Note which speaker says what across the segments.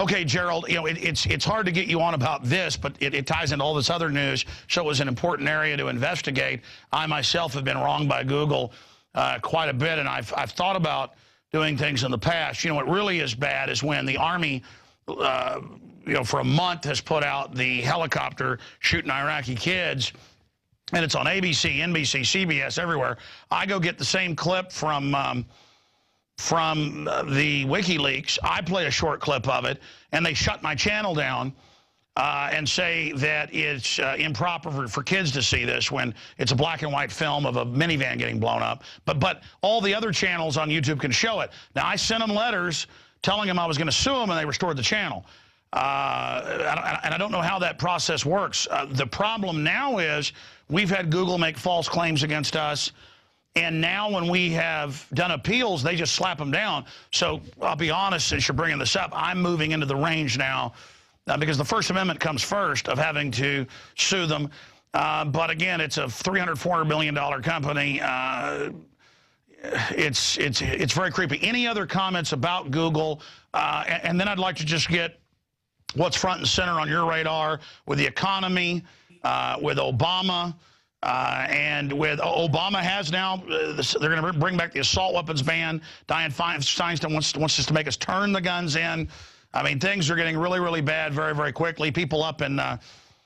Speaker 1: Okay, Gerald, you know, it's hard to get you on about this, but it ties into all this other news, so it was an important area to investigate. I myself have been wronged by Google quite a bit, and I've thought about doing things in the past. You know, what really is bad is when the Army, you know, for a month has put out the helicopter shooting Iraqi kids, and it's on ABC, NBC, CBS, everywhere. I go get the same clip from the WikiLeaks. I play a short clip of it, and they shut my channel down and say that it's improper for kids to see this when it's a black and white film of a minivan getting blown up. But all the other channels on YouTube can show it. Now, I sent them letters telling them I was going to sue them, and they restored the channel. And I don't know how that process works. The problem now is we've had Google make false claims against us. And now when we have done appeals, they just slap them down. So I'll be honest, since you're bringing this up, I'm moving into the range now because the First Amendment comes first of having to sue them. But again, it's a $300, $400 million company. It's very creepy. Any other comments about Google? And then I'd like to just get what's front and center on your radar with the economy, with Obama. And with Obama has now, they're going to bring back the assault weapons ban. Dianne Feinstein wants us to make us turn the guns in. I mean, things are getting really, really bad very, very quickly. People up in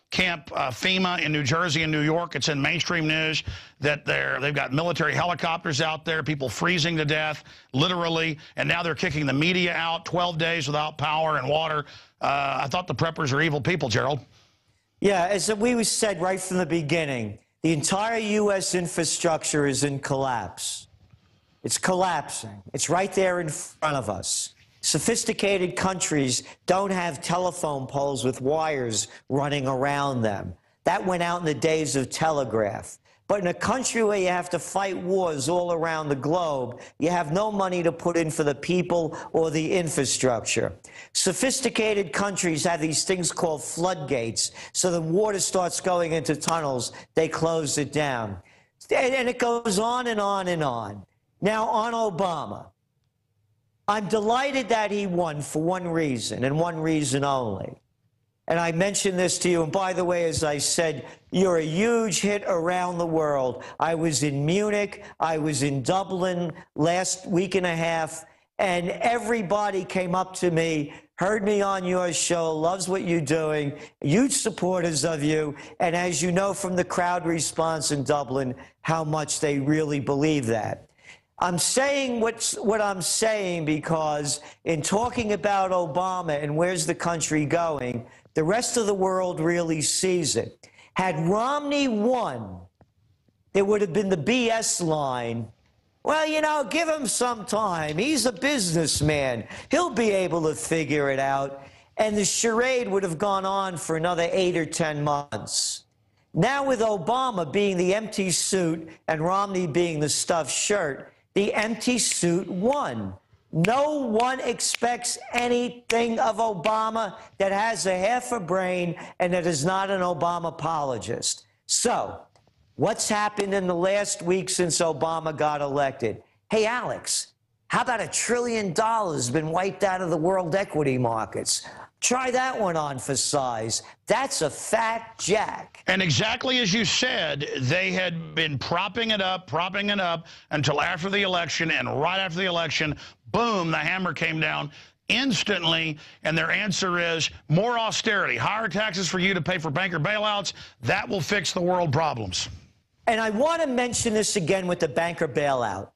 Speaker 1: Camp FEMA in New Jersey and New York, it's in mainstream news that they've got military helicopters out there, people freezing to death, literally, and now they're kicking the media out, 12 days without power and water. I thought the preppers are evil people, Gerald.
Speaker 2: Yeah, as we said right from the beginning, the entire U.S. infrastructure is in collapse. It's collapsing. It's right there in front of us. Sophisticated countries don't have telephone poles with wires running around them. That went out in the days of telegraph. But in a country where you have to fight wars all around the globe, you have no money to put in for the people or the infrastructure. Sophisticated countries have these things called floodgates. So the water starts going into tunnels, they close it down. And it goes on and on and on. Now, on Obama, I'm delighted that he won for one reason, and one reason only. And I mentioned this to you, and by the way, as I said, you're a huge hit around the world. I was in Munich, I was in Dublin last week and a half, and everybody came up to me, heard me on your show, loves what you're doing, huge supporters of you, and as you know from the crowd response in Dublin, how much they really believe that. I'm saying what I'm saying because in talking about Obama and where's the country going, the rest of the world really sees it. Had Romney won, there would have been the BS line. Well, you know, give him some time. He's a businessman. He'll be able to figure it out. And the charade would have gone on for another 8 or 10 months. Now with Obama being the empty suit and Romney being the stuffed shirt, the empty suit won. No one expects anything of Obama that has a half a brain and that is not an Obama apologist. So, what's happened in the last week since Obama got elected? Hey, Alex, how about $1 trillion been wiped out of the world equity markets? Try that one on for size. That's a fat jack.
Speaker 1: And exactly as you said, they had been propping it up until after the election, and right after the election, boom, the hammer came down instantly, and their answer is more austerity, higher taxes for you to pay for banker bailouts. That will fix the world problems.
Speaker 2: And I want to mention this again with the banker bailout.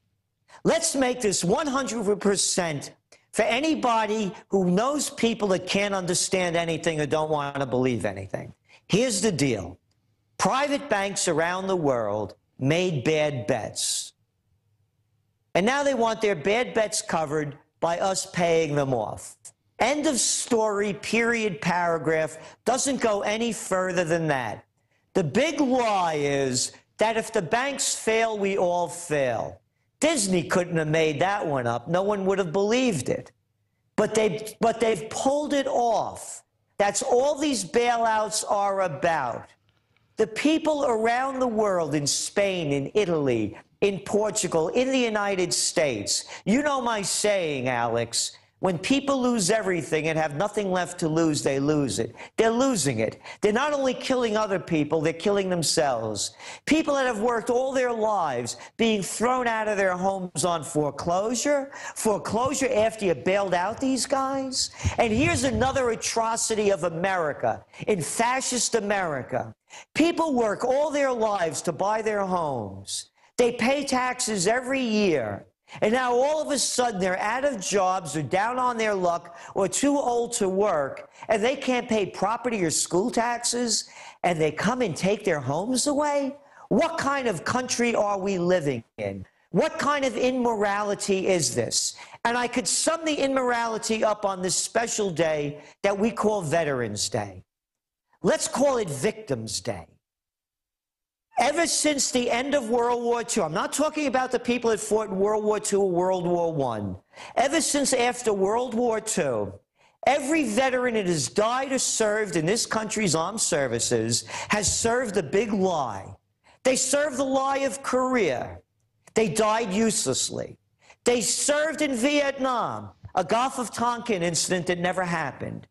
Speaker 2: Let's make this 100% for anybody who knows people that can't understand anything or don't want to believe anything. Here's the deal. Private banks around the world made bad bets. And now they want their bad bets covered by us paying them off. End of story, period, paragraph. Doesn't go any further than that. The big lie is that if the banks fail, we all fail. Disney couldn't have made that one up. No one would have believed it. But they've pulled it off. That's all these bailouts are about. The people around the world, in Spain, in Italy, in Portugal, in the United States, you know my saying, Alex, When people lose everything and have nothing left to lose, they lose it. They're losing it. They're not only killing other people, they're killing themselves. People that have worked all their lives being thrown out of their homes on foreclosure after you bailed out these guys. And here's another atrocity of America, in fascist America. People work all their lives to buy their homes. They pay taxes every year. And now all of a sudden they're out of jobs, or down on their luck, or too old to work, and they can't pay property or school taxes, and they come and take their homes away? What kind of country are we living in? What kind of immorality is this? And I could sum the immorality up on this special day that we call Veterans Day. Let's call it Victims Day. Ever since the end of World War II, I'm not talking about the people that fought in World War II or World War I. Ever since after World War II, every veteran that has died or served in this country's armed services has served a big lie. They served the lie of Korea. They died uselessly. They served in Vietnam, a Gulf of Tonkin incident that never happened.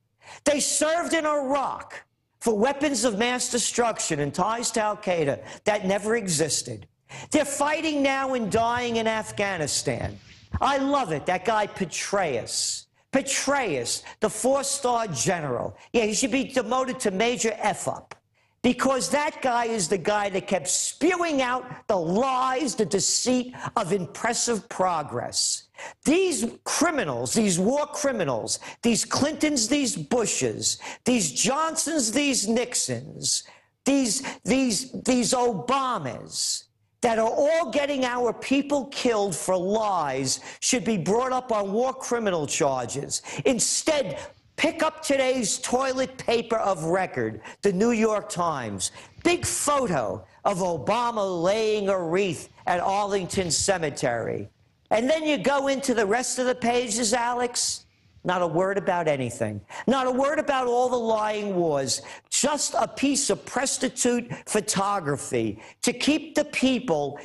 Speaker 2: They served in Iraq for weapons of mass destruction and ties to Al-queda that never existed. They're fighting now and dying in Afghanistan. I love it, that guy Petraeus, the four-star general. Yeah, he should be demoted to Major F-up, because that guy is the guy that kept spewing out the lies, the deceit of impressive progress. These criminals, these war criminals, these Clintons, these Bushes, these Johnsons, these Nixons, these Obamas, that are all getting our people killed for lies, should be brought up on war criminal charges. Instead, pick up today's toilet paper of record, the New York Times. Big photo of Obama laying a wreath at Arlington Cemetery. And then you go into the rest of the pages, Alex, not a word about anything. Not a word about all the lying wars. Just a piece of prostitute photography to keep the people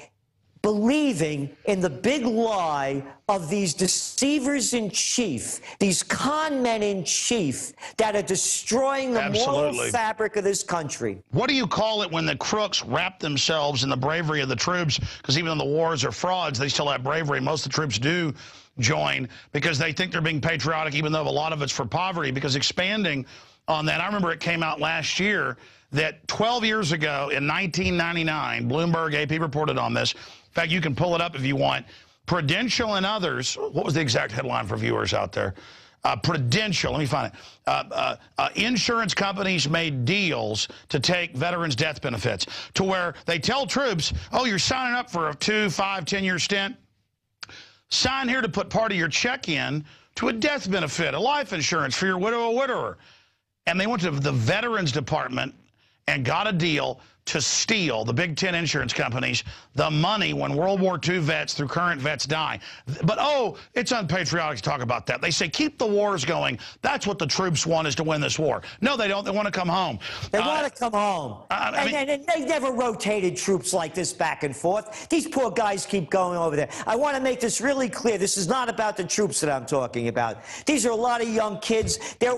Speaker 2: believing in the big lie of these deceivers in chief, these con men in chief that are destroying the moral fabric of this country.
Speaker 1: What do you call it when the crooks wrap themselves in the bravery of the troops? Because even though the wars are frauds, they still have bravery. Most of the troops do join because they think they're being patriotic, even though a lot of it's for poverty. Because expanding on that, I remember it came out last year that 12 years ago in 1999, Bloomberg AP reported on this. In fact, you can pull it up if you want. Prudential and others, what was the exact headline for viewers out there? Prudential, let me find it. Insurance companies made deals to take veterans' death benefits to where they tell troops, oh, you're signing up for a 2, 5, 10-year stint. Sign here to put part of your check in to a death benefit, a life insurance for your widow or widower. And they went to the Veterans Department and got a deal to steal, the Big Ten insurance companies, the money when World War II vets through current vets die. But, oh, it's unpatriotic to talk about that. They say, keep the wars going. That's what the troops want, is to win this war. No, they don't. They want to come home.
Speaker 2: They want to come home. And they never rotated troops like this back and forth. These poor guys keep going over there. I want to make this really clear. This is not about the troops that I'm talking about. These are a lot of young kids. They're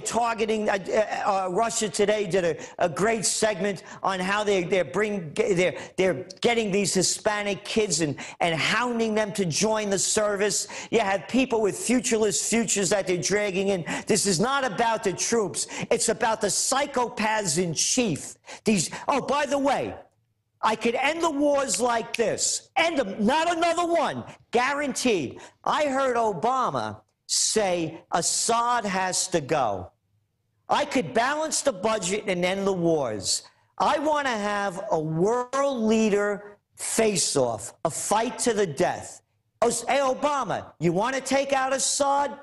Speaker 2: targeting Russia Today did a great segment on how they're getting these Hispanic kids and hounding them to join the service. You have people with futureless futures that they're dragging in. This is not about the troops. It's about the psychopaths in chief. Oh, by the way, I could end the wars like this. End them, not another one. Guaranteed. I heard Obama say Assad has to go. I could balance the budget and end the wars. I want to have a world leader face-off, a fight to the death. Hey, Obama, you want to take out Assad?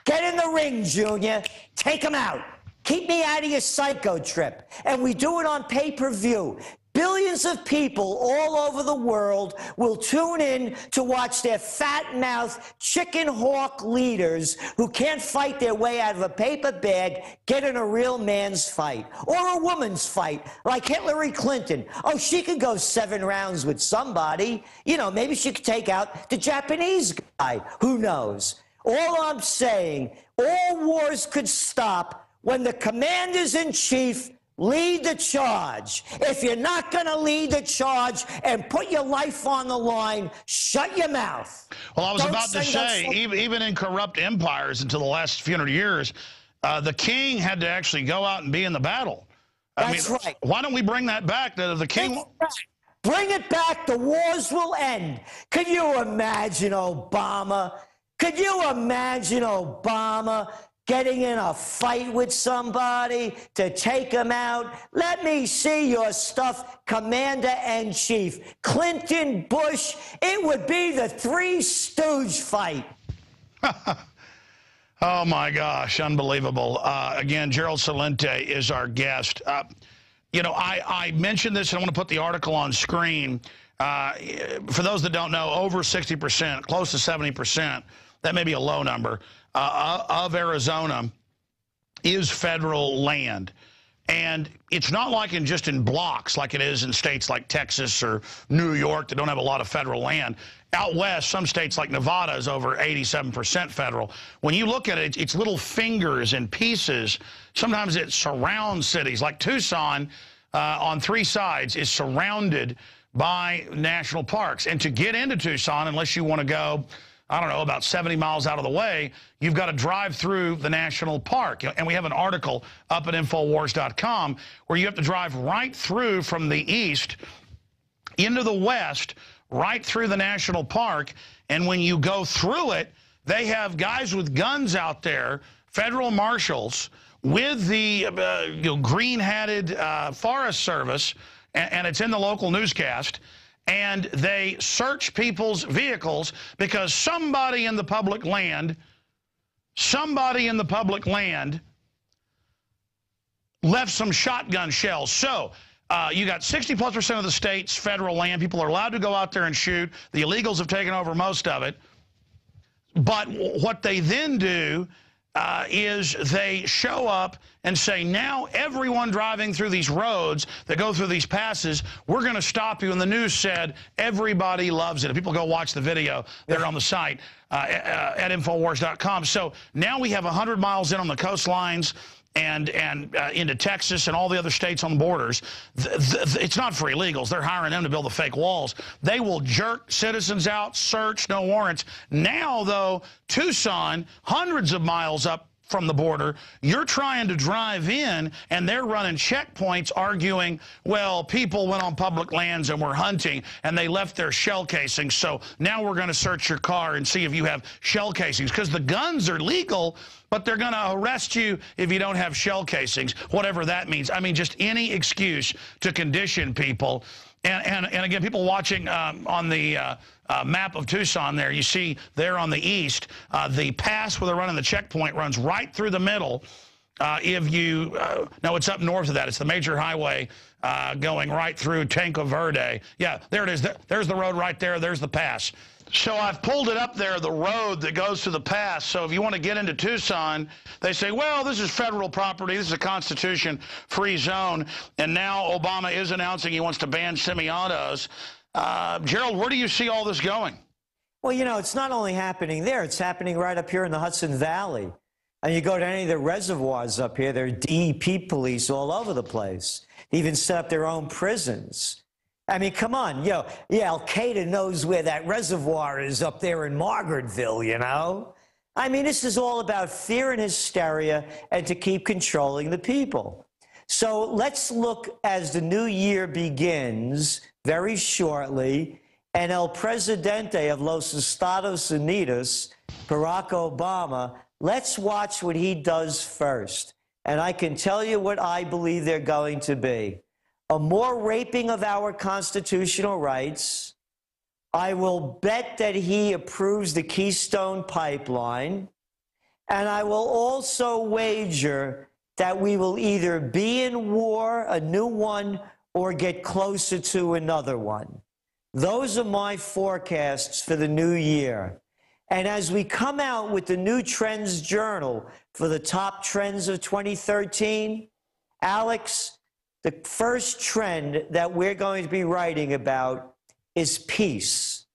Speaker 2: Get in the ring, Junior. Take him out. Keep me out of your psycho trip. And we do it on pay-per-view. Billions of people all over the world will tune in to watch their fat-mouthed, chicken-hawk leaders who can't fight their way out of a paper bag get in a real man's fight. Or a woman's fight, like Hillary Clinton. Oh, she could go 7 rounds with somebody. You know, maybe she could take out the Japanese guy. Who knows? All I'm saying, all wars could stop when the commanders-in-chief lead the charge. If you're not going to lead the charge and put your life on the line, shut your mouth.
Speaker 1: Well, I was about to say, even in corrupt empires until the last few hundred years, the king had to actually go out and be in the battle.
Speaker 2: That's right.
Speaker 1: Why don't we bring that back? The king...
Speaker 2: Bring it back. The wars will end. Could you imagine Obama? Could you imagine Obama getting in a fight with somebody to take him out? Let me see your stuff, Commander-in-Chief. Clinton, Bush, it would be the Three Stooge fight.
Speaker 1: Oh, my gosh, unbelievable. Again, GERALD Celente is our guest. You know, I mentioned this, and I want to put the article on screen. For those that don't know, over 60%, close to 70%, that may be a low number, of Arizona is federal land. And it's not like just in blocks like it is in states like Texas or New York that don't have a lot of federal land. Out west, some states like Nevada is over 87% federal. When you look at it, it's little fingers and pieces. Sometimes it surrounds cities. Like Tucson, on three sides, is surrounded by national parks. And to get into Tucson, unless you want to go, I don't know, about 70 miles out of the way, you've got to drive through the national park. And we have an article up at Infowars.com where you have to drive right through from the east into the west, right through the national park. And when you go through it, they have guys with guns out there, federal marshals, with the green-hatted Forest Service, and it's in the local newscast, and they search people's vehicles because somebody in the public land left some shotgun shells. So you got 60+% of the state's federal land. People are allowed to go out there and shoot. The illegals have taken over most of it. But what they then do is they show up and say, now everyone driving through these roads that go through these passes, we're going to stop you. And the news said everybody loves it. If people go watch the video, they're on the site at Infowars.com. So now we have 100 miles in on the coastlines and into Texas and all the other states on the borders. It's not for illegals. They're hiring them to build the fake walls. They will jerk citizens out, search, no warrants. Now, though, Tucson, hundreds of miles up from the border, you're trying to drive in, and they're running checkpoints arguing, well, people went on public lands and were hunting, and they left their shell casings, so now we're going to search your car and see if you have shell casings, because the guns are legal, but they're going to arrest you if you don't have shell casings, whatever that means. I mean, just any excuse to condition people. And again, people watching on the map of Tucson there, you see there on the east, the pass where they're running the checkpoint runs right through the middle. If you, no, it's up north of that. It's the major highway going right through Takeover. Yeah, there it is. There's the road right there. There's the pass. So I've pulled it up there, the road that goes to the pass. So if you want to get into Tucson, they say, well, this is federal property. This is a Constitution-free zone. And now Obama is announcing he wants to ban semi-autos. GERALD, where do you see all this going?
Speaker 2: Well, you know, it's not only happening there. It's happening right up here in the Hudson Valley. And you go to any of the reservoirs up here, there are DEP police all over the place. They even set up their own prisons. I mean, come on, yeah, Al-queda knows where that reservoir is up there in Margaretville, you know? I mean, this is all about fear and hysteria and to keep controlling the people. So let's look as the new year begins very shortly, and El Presidente of Los Estados Unidos, Barack Obama, let's watch what he does first. And I can tell you what I believe they're going to be. A more raping of our constitutional rights. I will bet that he approves the Keystone Pipeline. And I will also wager that we will either be in war, a new one, or get closer to another one. Those are my forecasts for the new year. And as we come out with the new Trends Journal for the top trends of 2013, Alex, the first trend that we're going to be writing about is peace.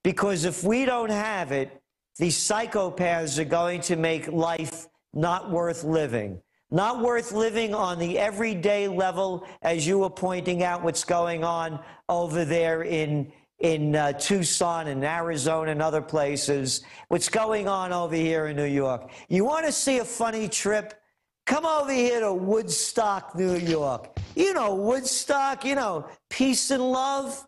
Speaker 2: Because if we don't have it, these psychopaths are going to make life not worth living. Not worth living on the everyday level, as you were pointing out what's going on over there in Tucson and Arizona and other places. What's going on over here in New York. You want to see a funny trip? Come over here to Woodstock, New York. You know Woodstock, you know, peace and love.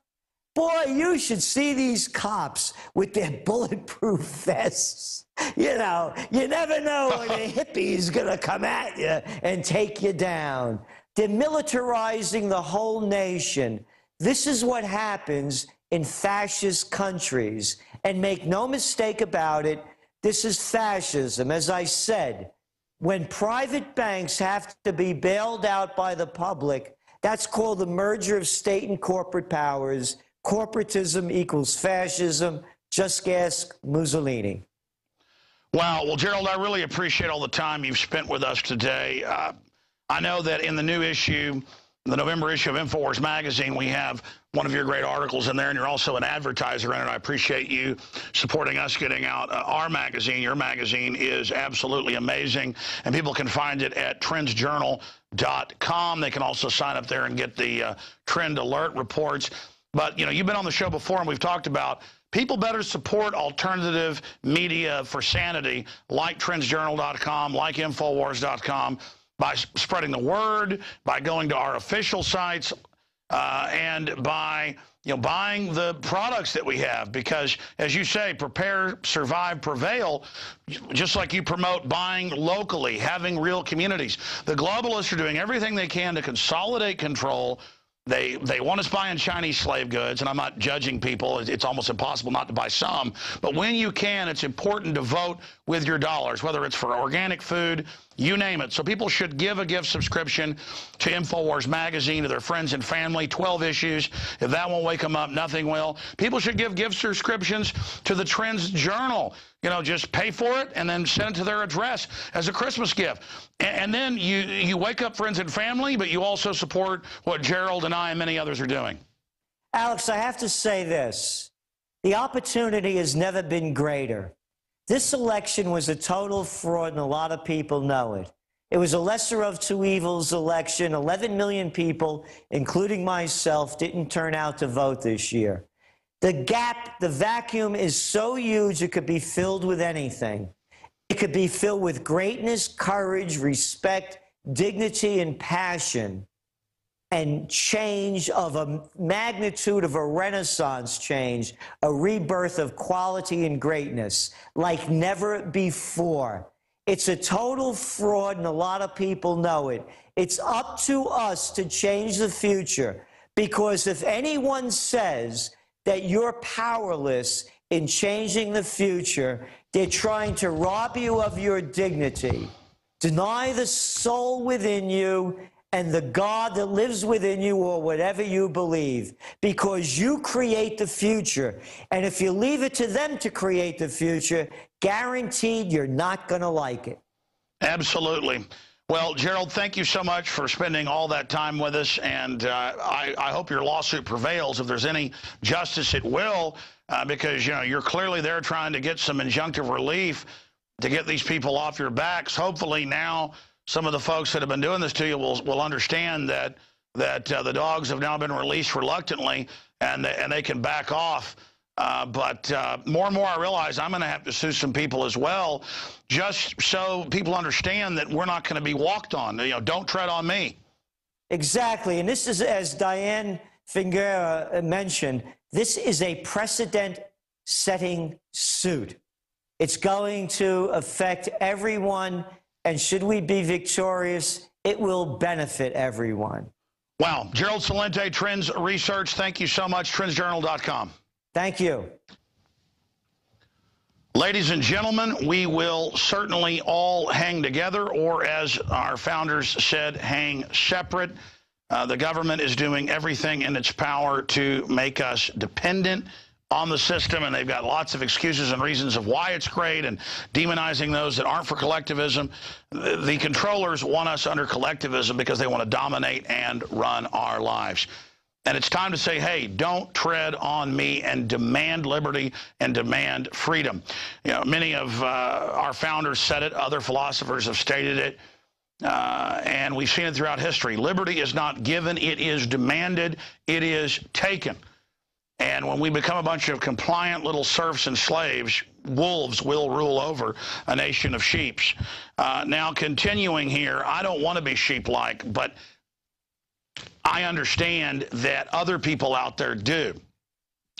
Speaker 2: Boy, you should see these cops with their bulletproof vests. You know, you never know when a hippie's going to come at you and take you down. They're militarizing the whole nation. This is what happens in fascist countries. And make no mistake about it, this is fascism. As I said, when private banks have to be bailed out by the public, that's called the merger of state and corporate powers. Corporatism equals fascism. Just ask Mussolini.
Speaker 1: Wow. Well, Gerald, I really appreciate all the time you've spent with us today. I know that in the new issue, the November issue of Infowars magazine, we have one of your great articles in there, and you're also an advertiser in it. I appreciate you supporting us getting out our magazine. Your magazine is absolutely amazing, and people can find it at trendsjournal.com. They can also sign up there and get the trend alert reports. But, you know, you've been on the show before, and we've talked about people better support alternative media for sanity, like trendsjournal.com, like Infowars.com, by spreading the word, by going to our official sites, and by, you know, buying the products that we have. Because, as you say, prepare, survive, prevail, just like you promote buying locally, having real communities. The globalists are doing everything they can to consolidate control. They want us buying Chinese slave goods, and I'm not judging people. It's almost impossible not to buy some. But when you can, it's important to vote with your dollars, whether it's for organic food, you name it. So people should give a gift subscription to Infowars magazine to their friends and family, 12 issues. If that won't wake them up, nothing will. People should give gift subscriptions to the Trends Journal. You know, just pay for it and then send it to their address as a Christmas gift. And then you wake up friends and family, but you also support what Gerald and I and many others are doing.
Speaker 2: Alex, I have to say this. The opportunity has never been greater. This election was a total fraud, and a lot of people know it. It was a lesser of two evils election. 11 million people, including myself, didn't turn out to vote this year. The gap, the vacuum is so huge it could be filled with anything. It could be filled with greatness, courage, respect, dignity, and passion, and change of a magnitude of a renaissance change, a rebirth of quality and greatness like never before. It's a total fraud, and a lot of people know it. It's up to us to change the future, because if anyone says that you're powerless in changing the future, they're trying to rob you of your dignity, deny the soul within you and the God that lives within you, or whatever you believe, because you create the future. And if you leave it to them to create the future, guaranteed you're not going to like it.
Speaker 1: Absolutely. Well, Gerald, thank you so much for spending all that time with us, and I hope your lawsuit prevails. If there's any justice, it will, because, you know, you're clearly there trying to get some injunctive relief to get these people off your backs. Hopefully now some of the folks that have been doing this to you will understand that the dogs have now been released reluctantly, and they can back off. But more and more I realize I'm going to have to sue some people as well, just so people understand that we're not going to be walked on. You know, don't tread on me.
Speaker 2: Exactly. And this is, as Diane Figueroa mentioned, this is a precedent-setting suit. It's going to affect everyone, and should we be victorious, it will benefit everyone.
Speaker 1: Wow. Gerald Celente, Trends Research, thank you so much. TrendsJournal.com.
Speaker 2: Thank you.
Speaker 1: Ladies and gentlemen, we will certainly all hang together, or as our founders said, hang separate. The government is doing everything in its power to make us dependent on the system, and they've got lots of excuses and reasons of why it's great, and demonizing those that aren't for collectivism. The controllers want us under collectivism because they want to dominate and run our lives. And it's time to say, hey, don't tread on me, and demand liberty and demand freedom. You know, many of our founders said it. Other philosophers have stated it. And we've seen it throughout history. Liberty is not given. It is demanded. It is taken. And when we become a bunch of compliant little serfs and slaves, wolves will rule over a nation of sheep. Now, continuing here, I don't want to be sheep-like, but I understand that other people out there do.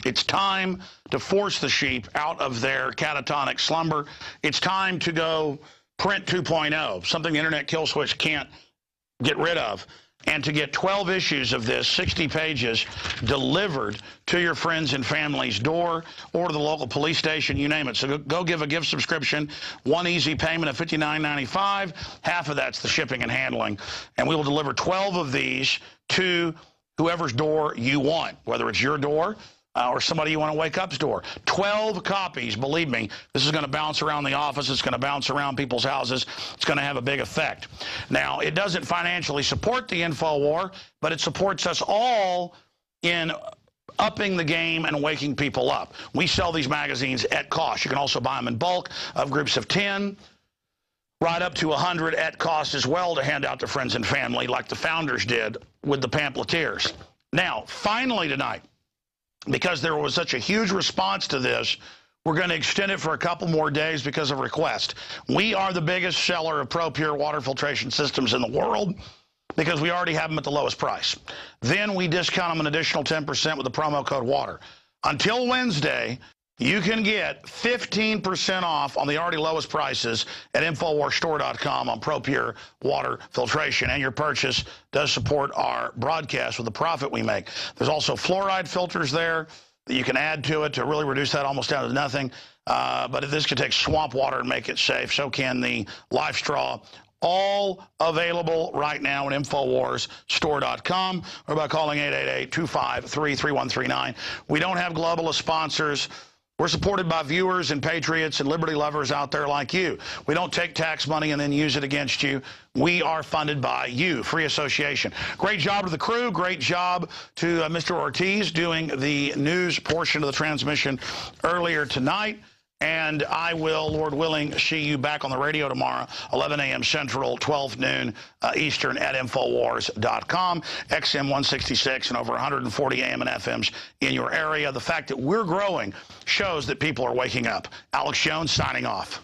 Speaker 1: It's time to force the sheep out of their catatonic slumber. It's time to go print 2.0, something the internet kill switch can't get rid of, and to get 12 issues of this, 60 pages, delivered to your friends and family's door or to the local police station, you name it. So go give a gift subscription, one easy payment of $59.95. Half of that's the shipping and handling. And we will deliver 12 of these to whoever's door you want, whether it's your door or somebody you want to wake up's door. 12 copies, believe me. This is going to bounce around the office. It's going to bounce around people's houses. It's going to have a big effect. Now, it doesn't financially support the info war, but it supports us all in upping the game and waking people up. We sell these magazines at cost. You can also buy them in bulk of groups of 10, right up to 100 at cost as well, to hand out to friends and family like the founders did with the pamphleteers. Now, finally tonight, because there was such a huge response to this, we're going to extend it for a couple more days because of request. We are the biggest seller of ProPure water filtration systems in the world because we already have them at the lowest price. Then we discount them an additional 10% with the promo code WATER. Until Wednesday, you can get 15% off on the already lowest prices at InfoWarsStore.com on ProPure water filtration. And your purchase does support our broadcast with the profit we make. There's also fluoride filters there that you can add to it to really reduce that almost down to nothing. But this could take swamp water and make it safe. So can the Life Straw. All available right now at InfoWarsStore.com or by calling 888-253-3139. We don't have globalist sponsors. We're supported by viewers and patriots and liberty lovers out there like you. We don't take tax money and then use it against you. We are funded by you, free association. Great job to the crew. Great job to Mr. Ortiz doing the news portion of the transmission earlier tonight. And I will, Lord willing, see you back on the radio tomorrow, 11 a.m. Central, 12 noon Eastern at Infowars.com, XM 166 and over 140 AM and FMs in your area. The fact that we're growing shows that people are waking up. Alex Jones signing off.